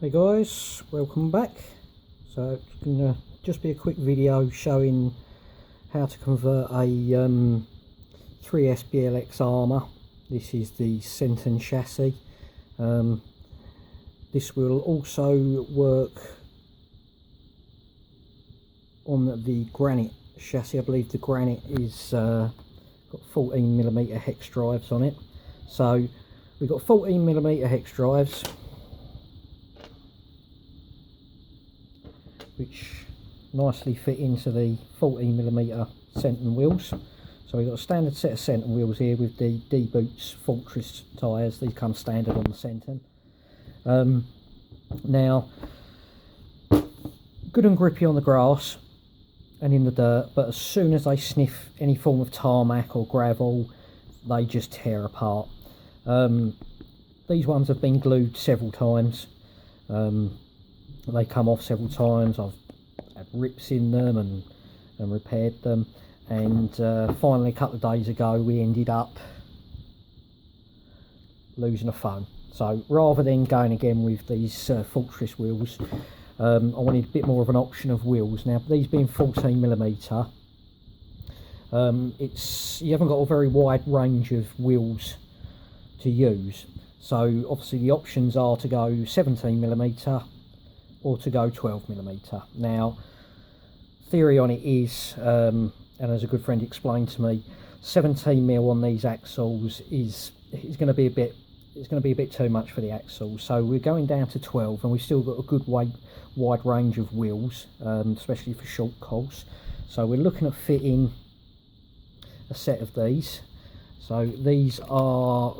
Hey guys, welcome back. So it's going to just be a quick video showing how to convert a 3S BLX ARRMA. This is the SENTON chassis. This will also work on the GRANITE chassis. I believe the GRANITE is got 14mm HEX drives on it. So we've got 14mm HEX drives, which nicely fit into the 14mm SENTON wheels. So we've got a standard set of SENTON wheels here with the D-Boots Fortress tyres. These come standard on the SENTON. Now, good and grippy on the grass and in the dirt, but as soon as they sniff any form of tarmac or gravel, they just tear apart. These ones have been glued several times. They come off several times. I've had rips in them and repaired them, and finally a couple of days ago we ended up losing a phone. So rather than going again with these Fortress wheels, I wanted a bit more of an option of wheels. Now, these being 14mm, you haven't got a very wide range of wheels to use. So obviously the options are to go 17mm or to go 12mm. Now, theory on it is, and as a good friend explained to me, 17mm on these axles is going to be a bit. It's going to be a bit too much for the axle, so we're going down to 12, and we've still got a good wide range of wheels, especially for short course. So we're looking at fitting a set of these. So these are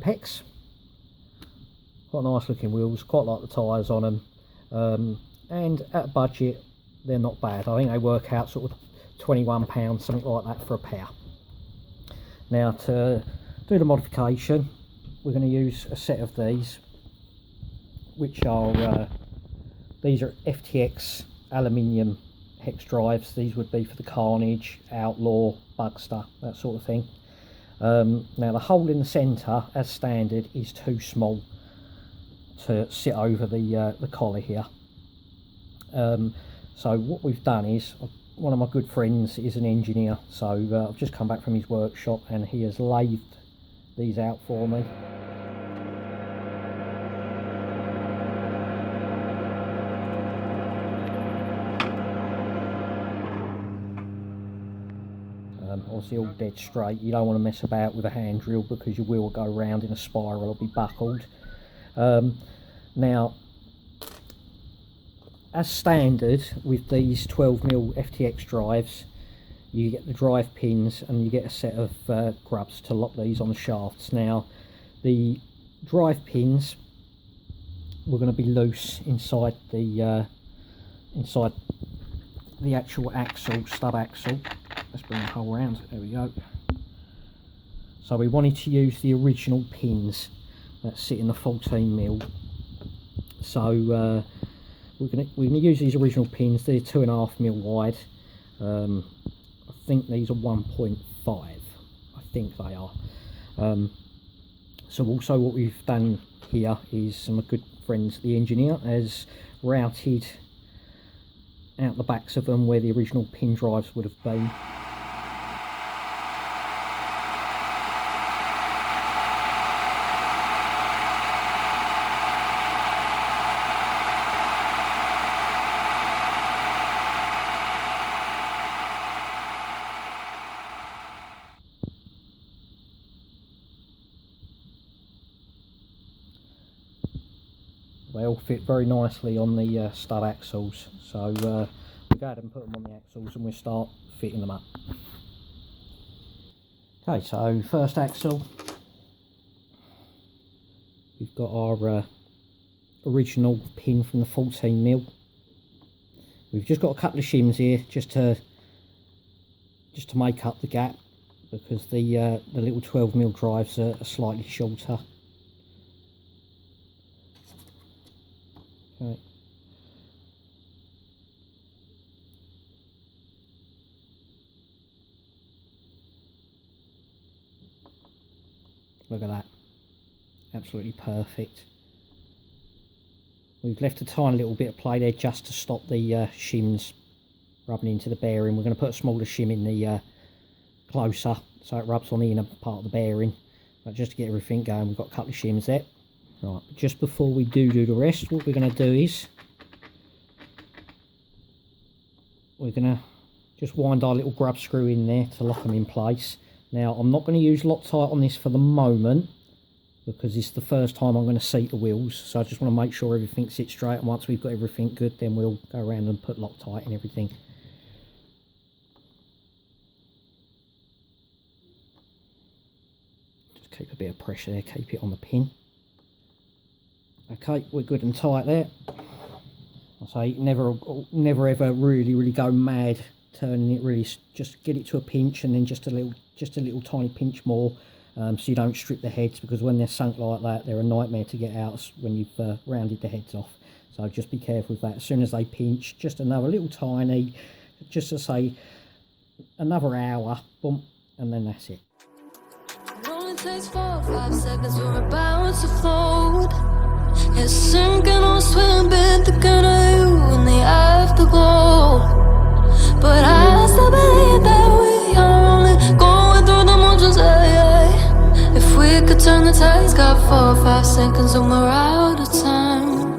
HEX. Quite nice looking wheels, quite like the tyres on them, and at a budget they're not bad. I think they work out sort of £21, something like that for a pair. Now, to do the modification, we're going to use a set of these, which are these are FTX aluminium HEX drives. These would be for the Carnage, Outlaw, Bugster, that sort of thing. Now, the hole in the centre, as standard, is too small to sit over the collar here. So what we've done is, one of my good friends is an engineer, so I've just come back from his workshop and he has lathed these out for me. Obviously all dead straight. You don't want to mess about with a hand drill because your wheel will go round in a spiral or be buckled. Now, as standard with these 12mm FTX drives, you get the drive pins and you get a set of grubs to lock these on the shafts. Now, the drive pins were going to be loose inside the actual axle, stub axle. Let's bring the hole around. There we go. So we wanted to use the original pins that sit in the 14mm. So we're gonna use these original pins. They're 2.5mm wide. I think these are 1.5. I think they are. So also what we've done here is, my good friend the engineer has routed out the backs of them where the original pin drives would have been. They all fit very nicely on the stud axles, so we'll go ahead and put them on the axles and we'll start fitting them up. Okay, so first axle, we've got our original pin from the 14mm. We've just got a couple of shims here just to make up the gap, because the little 12mm drives are slightly shorter. Okay. Look at that, absolutely perfect. We've left a tiny little bit of play there just to stop the shims rubbing into the bearing. We're going to put a smaller shim in the closer so it rubs on the inner part of the bearing. But just to get everything going, we've got a couple of shims there. Right, just before we do the rest, what we're going to do is we're going to just wind our little grub screw in there to lock them in place. Now, I'm not going to use Loctite on this for the moment because it's the first time I'm going to seat the wheels. So I just want to make sure everything sits straight, and once we've got everything good, then we'll go around and put Loctite and everything. Just keep a bit of pressure there, keep it on the pin. Okay, we're good and tight there. I say never ever really go mad turning it. Really just get it to a pinch, and then just a little tiny pinch more, so you don't strip the heads, because when they're sunk like that, they're a nightmare to get out when you've rounded the heads off. So just be careful with that. As soon as they pinch, just another little tiny, just to say another hour, boom, and then that's it. It only takes 4 or 5 seconds, we're about to float. It's sinking or swim, bit thicker than you in the afterglow. But I still believe that we are only going through the motions, If we could turn the tides, got 4 or 5 seconds and we're out of time.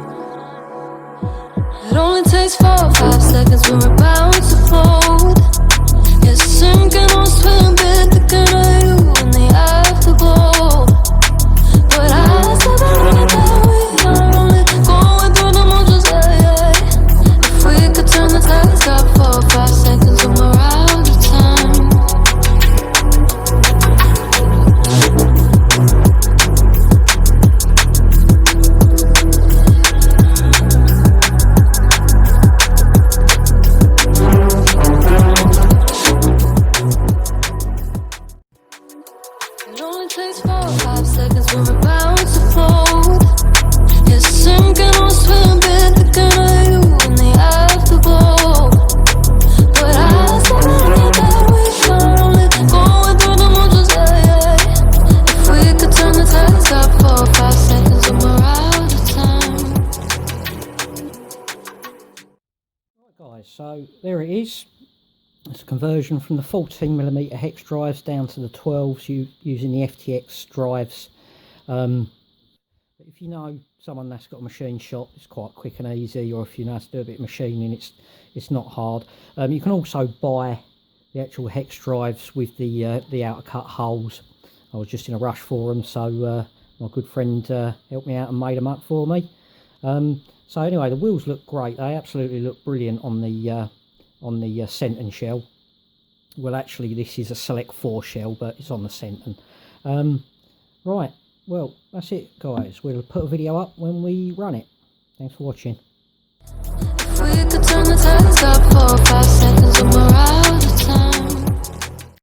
It only takes 4 or 5 seconds, we're about to float. It's sinking or swim, bit thicker than you in the afterglow. But I still believe that we are only going through the motions, If we could turn the tides, got 4 or 5 seconds and we're out of time. It only takes 4 or 5 seconds, we're about to float. It's sinking or swim, bit thicker than you in the afterglow. But I still believe that we are only going through the motions, If we could turn the tides, got 4 or 5 seconds and we're out of time. Right guys, so there it is. It's a conversion from the 14mm hex drives down to the 12s using the FTX drives. If you know someone that's got a machine shop, it's quite quick and easy, or if you know how to do a bit of machining, it's not hard. You can also buy the actual hex drives with the outer cut holes. I was just in a rush for them, so my good friend helped me out and made them up for me. So anyway, the wheels look great. They absolutely look brilliant on the SENTON shell. Well, actually this is a Select 4 shell, but it's on the SENTON. Right, well, that's it guys. We'll put a video up when we run it. Thanks for watching. If we could turn the tides, got 4 or 5 seconds and we're out.